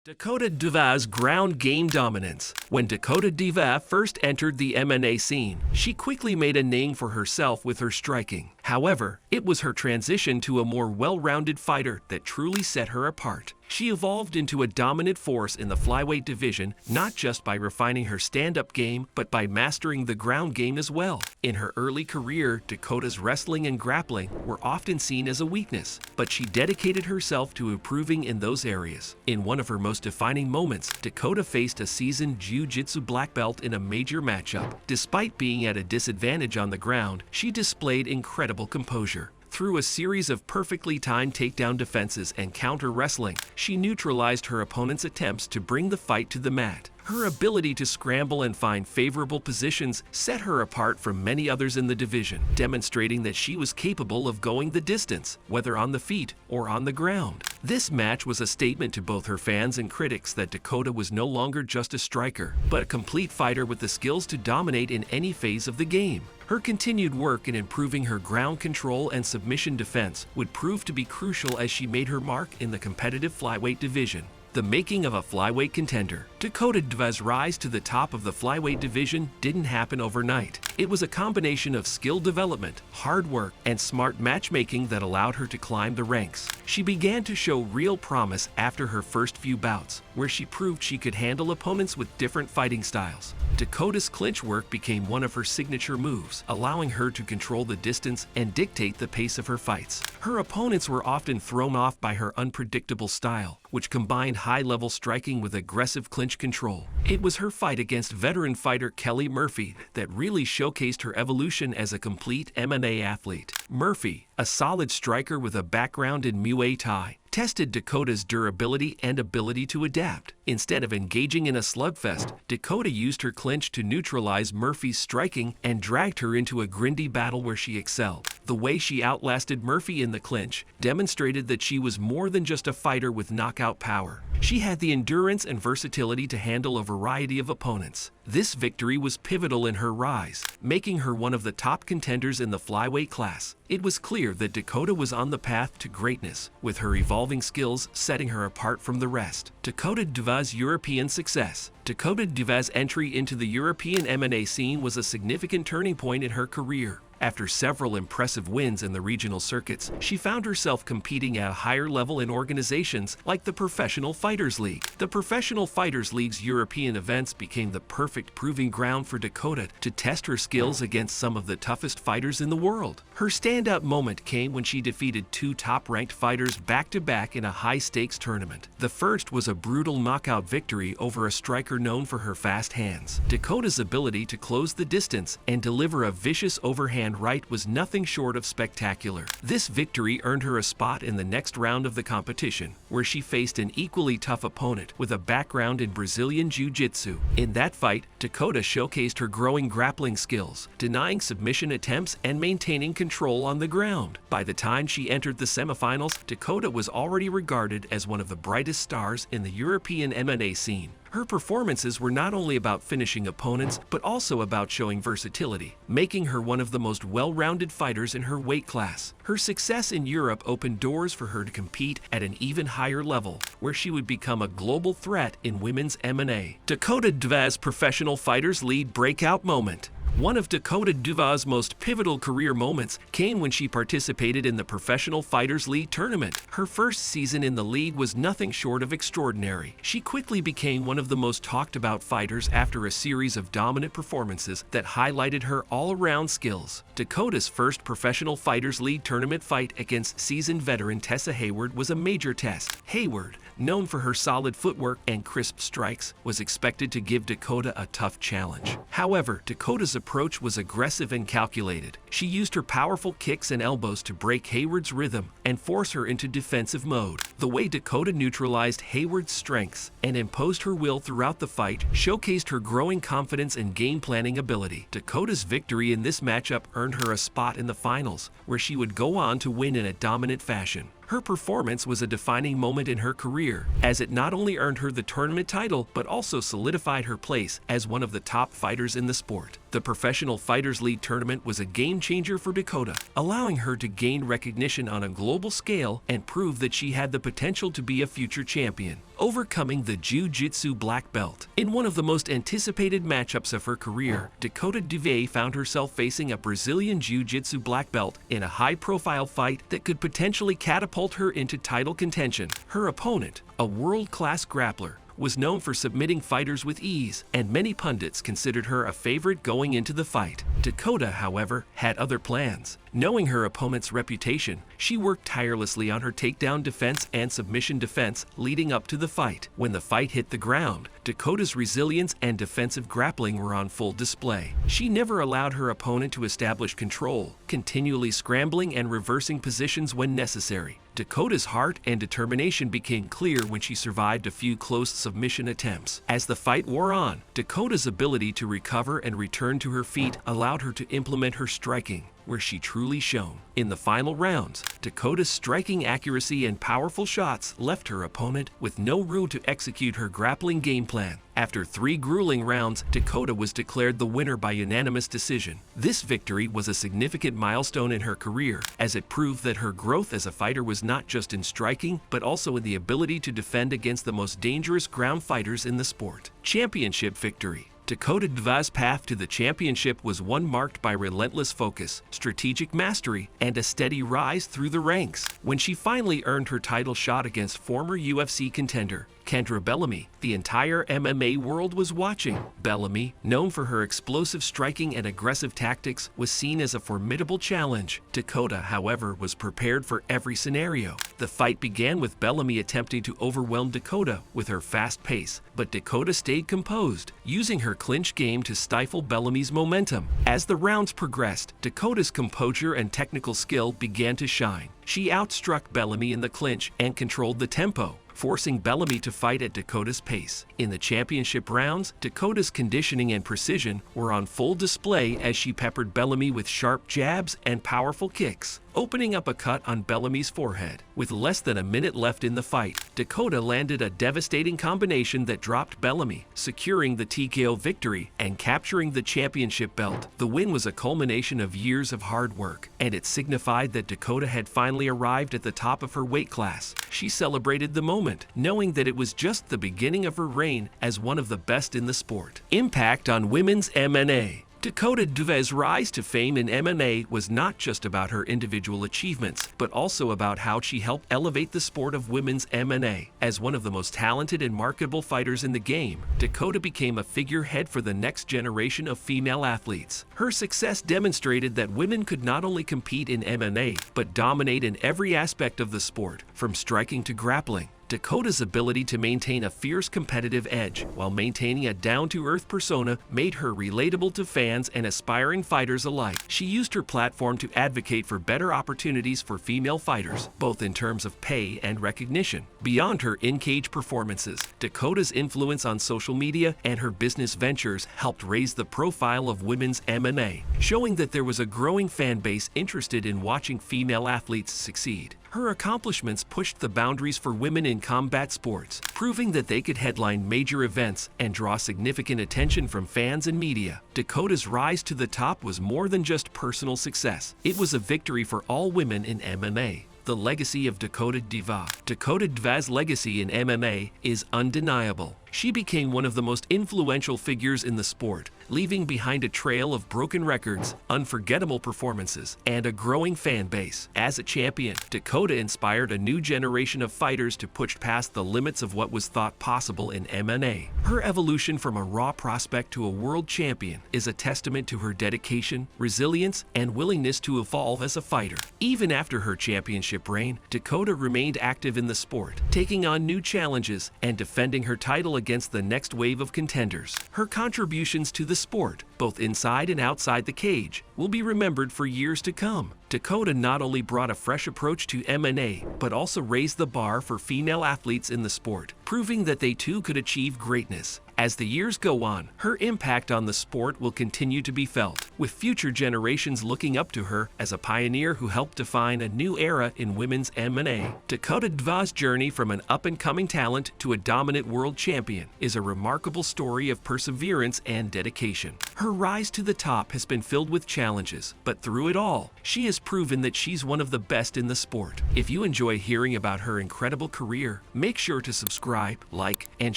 Dakota Ditcheva's ground game dominance. When Dakota Ditcheva first entered the MMA scene, she quickly made a name for herself with her striking. However, it was her transition to a more well-rounded fighter that truly set her apart. She evolved into a dominant force in the flyweight division, not just by refining her stand-up game, but by mastering the ground game as well. In her early career, Dakota's wrestling and grappling were often seen as a weakness, but she dedicated herself to improving in those areas. In one of her most defining moments, Dakota faced a seasoned jiu-jitsu black belt in a major matchup. Despite being at a disadvantage on the ground, she displayed incredible composure. Through a series of perfectly timed takedown defenses and counter wrestling, she neutralized her opponent's attempts to bring the fight to the mat. Her ability to scramble and find favorable positions set her apart from many others in the division, demonstrating that she was capable of going the distance, whether on the feet or on the ground. This match was a statement to both her fans and critics that Dakota was no longer just a striker, but a complete fighter with the skills to dominate in any phase of the game. Her continued work in improving her ground control and submission defense would prove to be crucial as she made her mark in the competitive flyweight division. The making of a flyweight contender. Dakota Ditcheva's rise to the top of the flyweight division didn't happen overnight. It was a combination of skill development, hard work, and smart matchmaking that allowed her to climb the ranks. She began to show real promise after her first few bouts, where she proved she could handle opponents with different fighting styles. Dakota's clinch work became one of her signature moves, allowing her to control the distance and dictate the pace of her fights. Her opponents were often thrown off by her unpredictable style, which combined high-level striking with aggressive clinch control. It was her fight against veteran fighter Kelly Murphy that really showcased her evolution as a complete MMA athlete. Murphy, a solid striker with a background in Muay Thai, tested Dakota's durability and ability to adapt. Instead of engaging in a slugfest, Dakota used her clinch to neutralize Murphy's striking and dragged her into a grindy battle where she excelled. The way she outlasted Murphy in the clinch demonstrated that she was more than just a fighter with knockout power. She had the endurance and versatility to handle a variety of opponents. This victory was pivotal in her rise, making her one of the top contenders in the flyweight class. It was clear that Dakota was on the path to greatness, with her evolving skills setting her apart from the rest. Dakota Ditcheva's European success. Dakota Ditcheva's entry into the European MMA scene was a significant turning point in her career. After several impressive wins in the regional circuits, she found herself competing at a higher level in organizations like the Professional Fighters League. The Professional Fighters League's European events became the perfect proving ground for Dakota to test her skills against some of the toughest fighters in the world. Her stand-up moment came when she defeated two top-ranked fighters back-to-back in a high-stakes tournament. The first was a brutal knockout victory over a striker known for her fast hands. Dakota's ability to close the distance and deliver a vicious overhand right was nothing short of spectacular. This victory earned her a spot in the next round of the competition, where she faced an equally tough opponent with a background in Brazilian Jiu-Jitsu. In that fight, Dakota showcased her growing grappling skills, denying submission attempts and maintaining control on the ground. By the time she entered the semifinals, Dakota was already regarded as one of the brightest stars in the European MMA scene. Her performances were not only about finishing opponents, but also about showing versatility, making her one of the most well-rounded fighters in her weight class. Her success in Europe opened doors for her to compete at an even higher level, where she would become a global threat in women's MMA. Dakota Ditcheva's Professional Fighters League breakout moment. One of Dakota Ditcheva's most pivotal career moments came when she participated in the Professional Fighters League tournament. Her first season in the league was nothing short of extraordinary. She quickly became one of the most talked about fighters after a series of dominant performances that highlighted her all-around skills. Dakota's first Professional Fighters League tournament fight against seasoned veteran Tessa Hayward was a major test. Hayward, known for her solid footwork and crisp strikes, was expected to give Dakota a tough challenge. However, Dakota's approach was aggressive and calculated. She used her powerful kicks and elbows to break Hayward's rhythm and force her into defensive mode. The way Dakota neutralized Hayward's strengths and imposed her will throughout the fight showcased her growing confidence and game planning ability. Dakota's victory in this matchup earned her a spot in the finals, where she would go on to win in a dominant fashion. Her performance was a defining moment in her career, as it not only earned her the tournament title, but also solidified her place as one of the top fighters in the sport. The Professional Fighters League tournament was a game-changer for Dakota, allowing her to gain recognition on a global scale and prove that she had the potential to be a future champion, overcoming the Jiu-Jitsu black belt. In one of the most anticipated matchups of her career, Dakota Ditcheva found herself facing a Brazilian Jiu-Jitsu black belt in a high-profile fight that could potentially catapult her into title contention. Her opponent, a world-class grappler, was known for submitting fighters with ease, and many pundits considered her a favorite going into the fight. Dakota, however, had other plans. Knowing her opponent's reputation, she worked tirelessly on her takedown defense and submission defense leading up to the fight. When the fight hit the ground, Dakota's resilience and defensive grappling were on full display. She never allowed her opponent to establish control, continually scrambling and reversing positions when necessary. Dakota's heart and determination became clear when she survived a few close submission attempts. As the fight wore on, Dakota's ability to recover and return to her feet allowed her to implement her striking, where she truly shone. In the final rounds, Dakota's striking accuracy and powerful shots left her opponent with no room to execute her grappling game plan. After 3 grueling rounds, Dakota was declared the winner by unanimous decision. This victory was a significant milestone in her career, as it proved that her growth as a fighter was not just in striking, but also in the ability to defend against the most dangerous ground fighters in the sport. Championship victory. Dakota Ditcheva's path to the championship was one marked by relentless focus, strategic mastery, and a steady rise through the ranks. When she finally earned her title shot against former UFC contender Kendra Bellamy, the entire MMA world was watching. Bellamy, known for her explosive striking and aggressive tactics, was seen as a formidable challenge. Dakota, however, was prepared for every scenario. The fight began with Bellamy attempting to overwhelm Dakota with her fast pace, but Dakota stayed composed, using her clinch game to stifle Bellamy's momentum. As the rounds progressed, Dakota's composure and technical skill began to shine. She outstruck Bellamy in the clinch and controlled the tempo, forcing Bellamy to fight at Dakota's pace. In the championship rounds, Dakota's conditioning and precision were on full display as she peppered Bellamy with sharp jabs and powerful kicks, opening up a cut on Bellamy's forehead. With less than a minute left in the fight, Dakota landed a devastating combination that dropped Bellamy, securing the TKO victory and capturing the championship belt. The win was a culmination of years of hard work, and it signified that Dakota had finally arrived at the top of her weight class. She celebrated the moment, knowing that it was just the beginning of her reign as one of the best in the sport. Impact on women's MMA. Dakota Ditcheva's rise to fame in MMA was not just about her individual achievements, but also about how she helped elevate the sport of women's MMA. As one of the most talented and marketable fighters in the game, Dakota became a figurehead for the next generation of female athletes. Her success demonstrated that women could not only compete in MMA, but dominate in every aspect of the sport, from striking to grappling. Dakota's ability to maintain a fierce competitive edge while maintaining a down-to-earth persona made her relatable to fans and aspiring fighters alike. She used her platform to advocate for better opportunities for female fighters, both in terms of pay and recognition. Beyond her in-cage performances, Dakota's influence on social media and her business ventures helped raise the profile of women's MMA, showing that there was a growing fan base interested in watching female athletes succeed. Her accomplishments pushed the boundaries for women in combat sports, proving that they could headline major events and draw significant attention from fans and media. Dakota's rise to the top was more than just personal success. It was a victory for all women in MMA. The legacy of Dakota Ditcheva. Dakota Ditcheva's legacy in MMA is undeniable. She became one of the most influential figures in the sport, leaving behind a trail of broken records, unforgettable performances, and a growing fan base. As a champion, Dakota inspired a new generation of fighters to push past the limits of what was thought possible in MMA. Her evolution from a raw prospect to a world champion is a testament to her dedication, resilience, and willingness to evolve as a fighter. Even after her championship reign, Dakota remained active in the sport, taking on new challenges and defending her title against the next wave of contenders. Her contributions to the sport, both inside and outside the cage, will be remembered for years to come. Dakota not only brought a fresh approach to MMA, but also raised the bar for female athletes in the sport, proving that they too could achieve greatness. As the years go on, her impact on the sport will continue to be felt, with future generations looking up to her as a pioneer who helped define a new era in women's MMA. Dakota Ditcheva's journey from an up-and-coming talent to a dominant world champion is a remarkable story of perseverance and dedication. Her rise to the top has been filled with challenges, but through it all, she has proven that she's one of the best in the sport. If you enjoy hearing about her incredible career, make sure to subscribe, like, and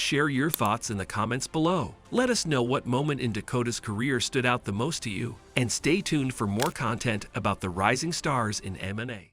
share your thoughts in the comments below. Let us know what moment in Dakota's career stood out the most to you, and stay tuned for more content about the rising stars in MMA.